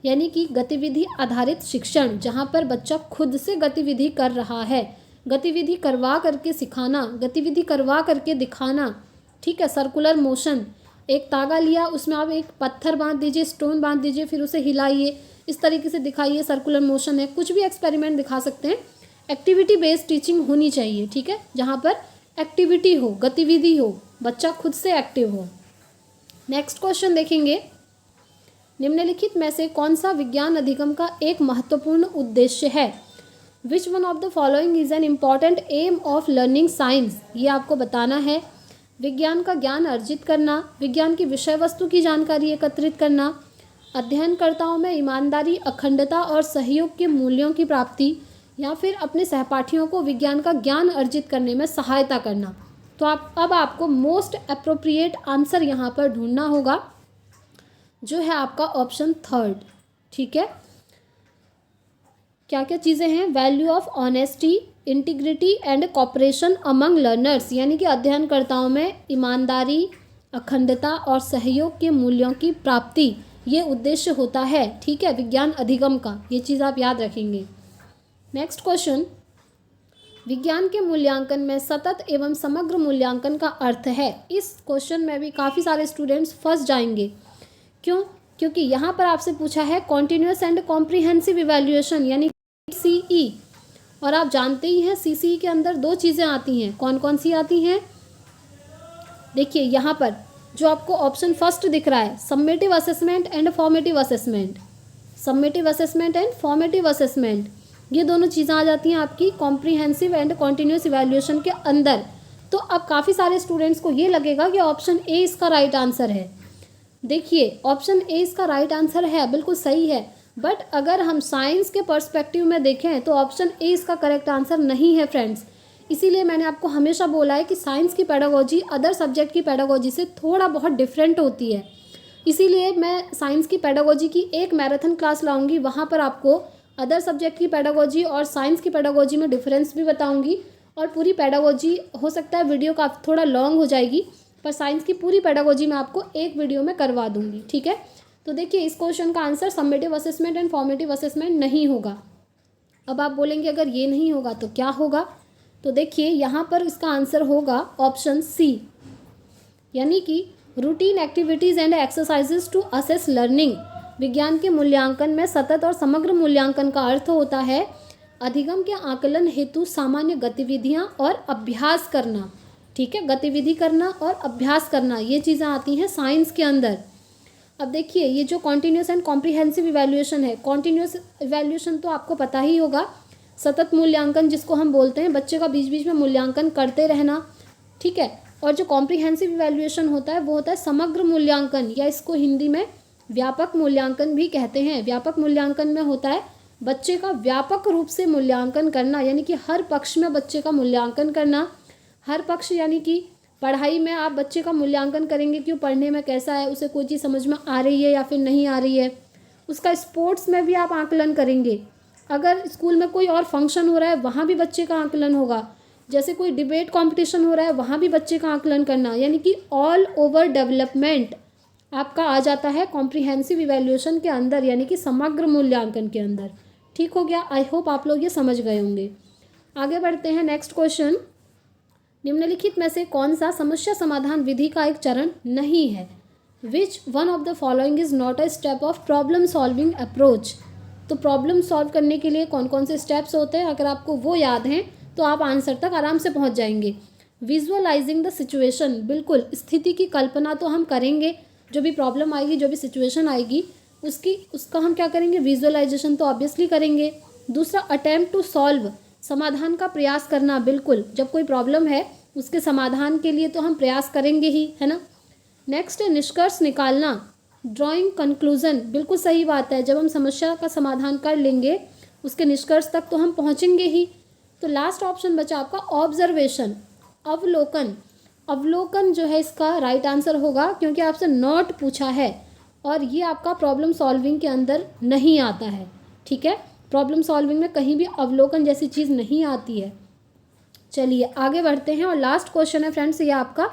[SPEAKER 1] यानी कि गतिविधि आधारित शिक्षण, जहाँ पर बच्चा खुद से गतिविधि कर रहा है, गतिविधि करवा करके सिखाना, गतिविधि करवा करके दिखाना। ठीक है, सर्कुलर मोशन, एक तागा लिया उसमें आप एक पत्थर बांध दीजिए, स्टोन बांध दीजिए, फिर उसे हिलाइए, इस तरीके से दिखाइए, सर्कुलर मोशन है। कुछ भी एक्सपेरिमेंट दिखा सकते हैं। एक्टिविटी बेस्ड टीचिंग होनी चाहिए। ठीक है, जहाँ पर एक्टिविटी हो, गतिविधि हो, बच्चा खुद से एक्टिव हो। नेक्स्ट क्वेश्चन देखेंगे, निम्नलिखित में से कौन सा विज्ञान अधिगम का एक महत्वपूर्ण उद्देश्य है। Which one of the following is an important aim of learning science. ये आपको बताना है। विज्ञान का ज्ञान अर्जित करना, विज्ञान की विषय वस्तु की जानकारी एकत्रित करना, अध्ययनकर्ताओं में ईमानदारी, अखंडता और सहयोग के मूल्यों की प्राप्ति, या फिर अपने सहपाठियों को विज्ञान का ज्ञान अर्जित करने में सहायता करना। तो अब आपको मोस्ट अप्रोप्रिएट आंसर यहाँ पर ढूंढना होगा, जो है आपका ऑप्शन थर्ड। ठीक है, क्या क्या चीज़ें हैं। Value of honesty, integrity and cooperation among learners, यानी कि अध्ययनकर्ताओं में ईमानदारी, अखंडता और सहयोग के मूल्यों की प्राप्ति, ये उद्देश्य होता है। ठीक है, विज्ञान अधिगम का, ये चीज़ आप याद रखेंगे। नेक्स्ट क्वेश्चन, विज्ञान के मूल्यांकन में सतत एवं समग्र मूल्यांकन का अर्थ है। इस क्वेश्चन में भी काफ़ी सारे स्टूडेंट्स फंस जाएंगे। क्यों? क्योंकि यहाँ पर आपसे पूछा है कॉन्टिन्यूस एंड कॉम्प्रिहेंसिव इवैल्यूएशन यानी CCE, और आप जानते ही हैं CCE के अंदर दो चीज़ें आती हैं। कौन कौन सी आती हैं? देखिए यहाँ पर जो आपको ऑप्शन फर्स्ट दिख रहा है, summative assessment and formative assessment, summative assessment and formative assessment, ये दोनों चीज़ें आ जाती हैं आपकी कॉम्प्रिहेंसिव एंड कॉन्टिन्यूस इवैल्यूएशन के अंदर। तो अब काफ़ी सारे स्टूडेंट्स को ये लगेगा कि ऑप्शन ए इसका राइट आंसर है। देखिए ऑप्शन ए इसका राइट आंसर है, बिल्कुल सही है, बट अगर हम साइंस के पर्सपेक्टिव में देखें तो ऑप्शन ए इसका करेक्ट आंसर नहीं है फ्रेंड्स। इसीलिए मैंने आपको हमेशा बोला है कि साइंस की पेडागोजी अदर सब्जेक्ट की पेडागोजी से थोड़ा बहुत डिफरेंट होती है। इसीलिए मैं साइंस की पेडागोजी की एक मैराथन क्लास लाऊंगी, वहाँ पर आपको अदर सब्जेक्ट की पेडागोजी और साइंस की पेडागोजी में डिफरेंस भी बताऊंगी, और पूरी पेडागोजी हो सकता है वीडियो का थोड़ा लॉन्ग हो जाएगी, पर साइंस की पूरी पेडागोजी मैं आपको एक वीडियो में करवा दूंगी। ठीक है, तो देखिए इस क्वेश्चन का answer summative assessment and formative assessment नहीं होगा। अब आप बोलेंगे अगर ये नहीं होगा तो क्या होगा, तो देखिए यहाँ पर इसका आंसर होगा ऑप्शन सी, यानी कि routine activities and exercises to assess learning. विज्ञान के मूल्यांकन में सतत और समग्र मूल्यांकन का अर्थ होता है अधिगम के आकलन हेतु सामान्य गतिविधियाँ और अभ्यास करना। ठीक है, गतिविधि करना और अभ्यास करना, ये चीज़ें आती हैं साइंस के अंदर। अब देखिए ये जो कॉन्टिन्यूस एंड कॉम्प्रिहेंसिव इवैल्यूएशन है, कॉन्टिन्यूस इवैल्यूएशन तो आपको पता ही होगा, सतत मूल्यांकन जिसको हम बोलते हैं, बच्चे का बीच बीच में मूल्यांकन करते रहना। ठीक है, और जो कॉम्प्रिहेंसिव इवैल्यूएशन होता है वो होता है समग्र मूल्यांकन, या इसको हिंदी में व्यापक मूल्यांकन भी कहते हैं। व्यापक मूल्यांकन में होता है बच्चे का व्यापक रूप से मूल्यांकन करना, यानी कि हर पक्ष में बच्चे का मूल्यांकन करना। हर पक्ष यानी कि पढ़ाई में आप बच्चे का मूल्यांकन करेंगे कि वो पढ़ने में कैसा है, उसे कोई चीज़ समझ में आ रही है या फिर नहीं आ रही है। उसका स्पोर्ट्स में भी आप आकलन करेंगे। अगर स्कूल में कोई और फंक्शन हो रहा है वहाँ भी बच्चे का आकलन होगा, जैसे कोई डिबेट कंपटीशन हो रहा है वहाँ भी बच्चे का आकलन करना, यानी कि ऑल ओवर डेवलपमेंट आपका आ जाता है कॉम्प्रिहेंसिव इवैल्यूएशन के अंदर, यानी कि समग्र मूल्यांकन के अंदर। ठीक हो गया, आई होप आप लोग ये समझ गए होंगे। आगे बढ़ते हैं, नेक्स्ट क्वेश्चन, निम्नलिखित में से कौन सा समस्या समाधान विधि का एक चरण नहीं है। Which one of the following is not a step of problem solving approach. तो प्रॉब्लम सॉल्व करने के लिए कौन कौन से स्टेप्स होते हैं, अगर आपको वो याद हैं तो आप आंसर तक आराम से पहुंच जाएंगे। विजुअलाइजिंग द सिचुएशन, बिल्कुल स्थिति की कल्पना तो हम करेंगे, जो भी प्रॉब्लम आएगी, जो भी सिचुएशन आएगी, उसका हम क्या करेंगे, विजुअलाइजेशन तो ऑब्वियसली करेंगे। दूसरा, अटेम्प्ट टू सॉल्व, समाधान का प्रयास करना, बिल्कुल जब कोई प्रॉब्लम है उसके समाधान के लिए तो हम प्रयास करेंगे ही, है ना। नेक्स्ट है निष्कर्ष निकालना, ड्राइंग कंक्लूजन, बिल्कुल सही बात है, जब हम समस्या का समाधान कर लेंगे उसके निष्कर्ष तक तो हम पहुंचेंगे ही। तो लास्ट ऑप्शन बचा आपका ऑब्जर्वेशन, अवलोकन। अवलोकन जो है इसका राइट आंसर होगा, क्योंकि आपसे नोट पूछा है और ये आपका प्रॉब्लम सॉल्विंग के अंदर नहीं आता है, ठीक है। प्रॉब्लम सॉल्विंग में कहीं भी अवलोकन जैसी चीज़ नहीं आती है। चलिए आगे बढ़ते हैं और लास्ट क्वेश्चन है फ्रेंड्स ये आपका।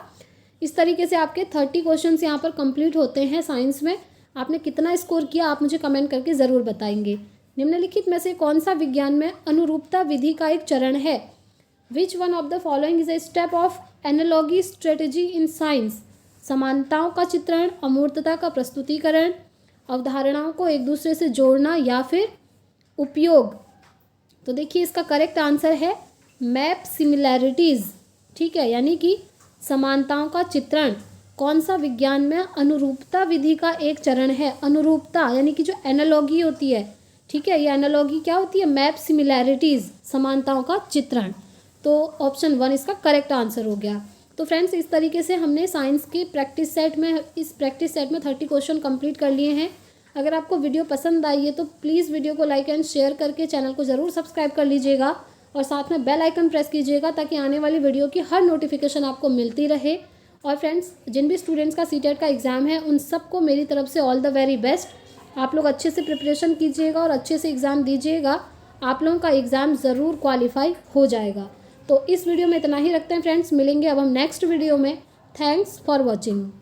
[SPEAKER 1] इस तरीके से आपके 30 क्वेश्चन यहाँ पर कंप्लीट होते हैं साइंस में। आपने कितना स्कोर किया आप मुझे कमेंट करके ज़रूर बताएंगे। निम्नलिखित में से कौन सा विज्ञान में अनुरूपता विधि का एक चरण है? Which one of the following is a step of analogy strategy in science? समानताओं का चित्रण, अमूर्तता का प्रस्तुतिकरण, अवधारणाओं को एक दूसरे से जोड़ना या फिर उपयोग। तो देखिए इसका करेक्ट आंसर है मैप सिमिलैरिटीज़, ठीक है, यानी कि समानताओं का चित्रण कौन सा विज्ञान में अनुरूपता विधि का एक चरण है। अनुरूपता यानी कि जो एनालॉगी होती है, ठीक है, ये एनालॉगी क्या होती है, मैप सिमिलैरिटीज़, समानताओं का चित्रण। तो ऑप्शन 1 इसका करेक्ट आंसर हो गया। तो फ्रेंड्स इस तरीके से हमने साइंस के प्रैक्टिस सेट में 30 क्वेश्चन कंप्लीट कर लिए हैं। अगर आपको वीडियो पसंद आई है तो प्लीज़ वीडियो को लाइक एंड शेयर करके चैनल को ज़रूर सब्सक्राइब कर लीजिएगा और साथ में बेल आइकन प्रेस कीजिएगा ताकि आने वाली वीडियो की हर नोटिफिकेशन आपको मिलती रहे। और फ्रेंड्स जिन भी स्टूडेंट्स का सीटेट का एग्ज़ाम है उन सबको मेरी तरफ से ऑल द वेरी बेस्ट। आप लोग अच्छे से प्रिपरेशन कीजिएगा और अच्छे से एग्ज़ाम दीजिएगा, आप लोगों का एग्ज़ाम ज़रूर क्वालिफाई हो जाएगा। तो इस वीडियो में इतना ही रखते हैं फ्रेंड्स, मिलेंगे अब हम नेक्स्ट वीडियो में। Thanks for watching.